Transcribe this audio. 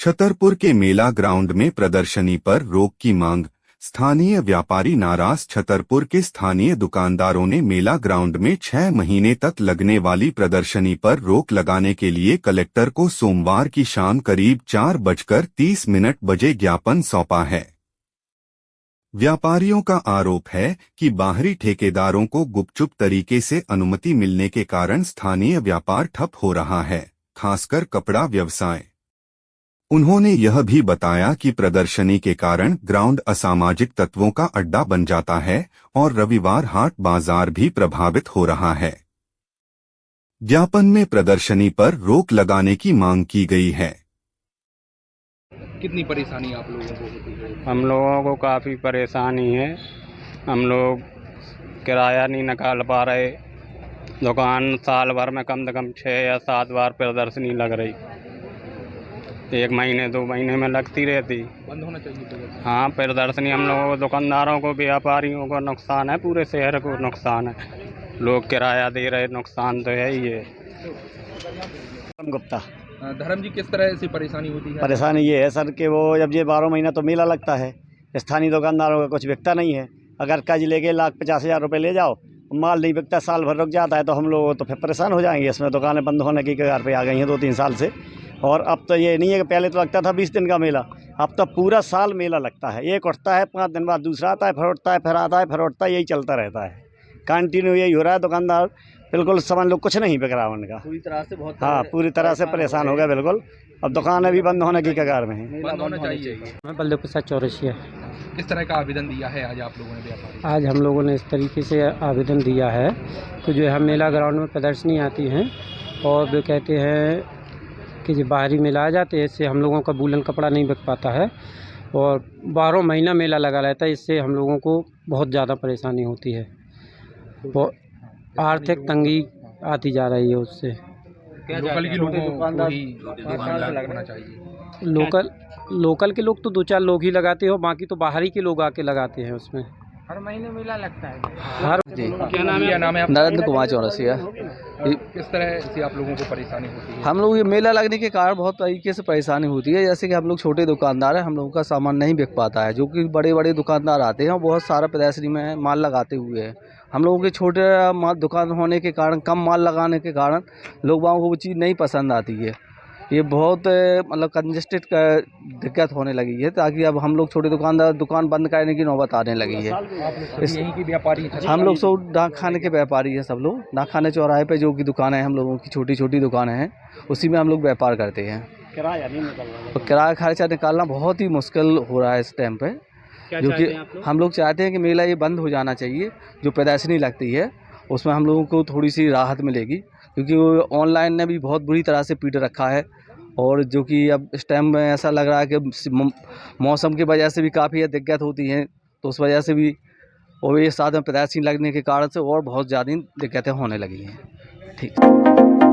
छतरपुर के मेला ग्राउंड में प्रदर्शनी पर रोक की मांग। स्थानीय व्यापारी नाराज। छतरपुर के स्थानीय दुकानदारों ने मेला ग्राउंड में 6 महीने तक लगने वाली प्रदर्शनी पर रोक लगाने के लिए कलेक्टर को सोमवार की शाम करीब 4:30 बजे ज्ञापन सौंपा है। व्यापारियों का आरोप है कि बाहरी ठेकेदारों को गुपचुप तरीके से अनुमति मिलने के कारण स्थानीय व्यापार ठप हो रहा है, खासकर कपड़ा व्यवसाय। उन्होंने यह भी बताया कि प्रदर्शनी के कारण ग्राउंड असामाजिक तत्वों का अड्डा बन जाता है और रविवार हाट बाजार भी प्रभावित हो रहा है। ज्ञापन में प्रदर्शनी पर रोक लगाने की मांग की गई है। कितनी परेशानी आप लोगों को होती है? हम लोगों को काफ़ी परेशानी है। हम लोग किराया नहीं निकाल पा रहे। दुकान साल भर में कम से कम 6 या 7 बार प्रदर्शनी लग रही। 1 महीने 2 महीने में लगती रहती। बंद होना चाहिए प्रदर्शनी। हाँ, प्रदर्शनी हम लोगों को, दुकानदारों को, व्यापारियों को नुकसान है, पूरे शहर को नुकसान है। लोग किराया दे रहे, नुकसान तो है ही है। गुप्ता। धर्म जी, किस तरह से परेशानी होती है? परेशानी ये है सर कि वो जब ये 12 महीना तो मेला लगता है, स्थानीय दुकानदारों का कुछ बिकता नहीं है। अगर कर्ज लेके 1,50,000 रुपये ले जाओ, माल नहीं बिकता, साल भर रुक जाता है, तो हम लोग तो फिर परेशान हो जाएंगे। इसमें दुकानें बंद होने की कगार पे आ गई हैं 2-3 साल से। और अब तो ये नहीं है कि पहले तो लगता था 20 दिन का मेला, अब तो पूरा साल मेला लगता है। एक उठता है, 5 दिन बाद दूसरा आता है, फिर उठता है, फिर आता है, फिर उठता है, यही चलता रहता है। कंटिन्यू यही हो रहा है। दुकानदार बिल्कुल समझ लो कुछ नहीं बिक रहा उनका, पूरी तरह से बहुत हाँ, पूरी तरह से परेशान हो गया बिल्कुल। अब दुकानें भी बंद होने की कगार में हैं। बंद होना चाहिए। मैं बलदेव प्रसाद चौरसिया। किस तरह का आवेदन दिया है आज आप लोगों ने व्यापारी? आज हम लोगों ने इस तरीके से आवेदन दिया है कि जो हम मेला ग्राउंड में प्रदर्शनी आती हैं और वो कहते हैं कि जो बाहरी मेला आ जाते हैं, इससे हम लोगों का वूलन कपड़ा नहीं बिक पाता है और 12 महीना मेला लगा रहता है। इससे हम लोगों को बहुत ज़्यादा परेशानी होती है, वो आर्थिक तंगी आती जा रही है उससे। लोकल के लोगों को ही दुकान लगना चाहिए। लोकल के लोग तो 2-4 लोग ही लगाते हो, बाकी तो बाहरी के लोग आके लगाते हैं उसमें। हर महीने मेला लगता है। क्या नाम है? नरेंद्र कुमार चौरसिया। किस तरह से आप लोगों को परेशानी होती है? हम लोग ये मेला लगने के कारण बहुत तरीके से परेशानी होती है। जैसे कि हम लोग छोटे दुकानदार हैं, हम लोगों का सामान नहीं बिक पाता है, जो कि बड़े बड़े दुकानदार आते हैं और बहुत सारा प्रदर्शनी में माल लगाते हुए हैं। हम लोगों के छोटे माल दुकान होने के कारण, कम माल लगाने के कारण लोगों को वो चीज़ नहीं पसंद आती है। ये बहुत मतलब कंजस्टेड का दिक्कत होने लगी है, ताकि अब हम लोग छोटे दुकानदार दुकान बंद करने की नौबत आने लगी है। यहीं की व्यापारी हैं? हम लोग सब डाक खाने के व्यापारी हैं। सब लोग डाक खाने चौराहे पे जो कि दुकानें हैं, हम लोगों की छोटी छोटी दुकानें हैं, उसी में हम लोग व्यापार करते हैं। किराया नहीं निकल रहा, और किराया खर्चा निकालना बहुत ही मुश्किल हो रहा है इस टाइम पे। जो कि हम लोग चाहते हैं कि मेला ये बंद हो जाना चाहिए। जो प्रदर्शनी लगती है उसमें हम लोगों को थोड़ी सी राहत मिलेगी, क्योंकि वो ऑनलाइन ने भी बहुत बुरी तरह से पीट रखा है। और जो कि अब इस टाइम में ऐसा लग रहा है कि मौसम की वजह से भी काफ़ी दिक्कत होती है, तो उस वजह से भी, और ये साथ में प्रदर्शनी लगने के कारण से और बहुत ज़्यादा दिक्कतें होने लगी हैं। ठीक।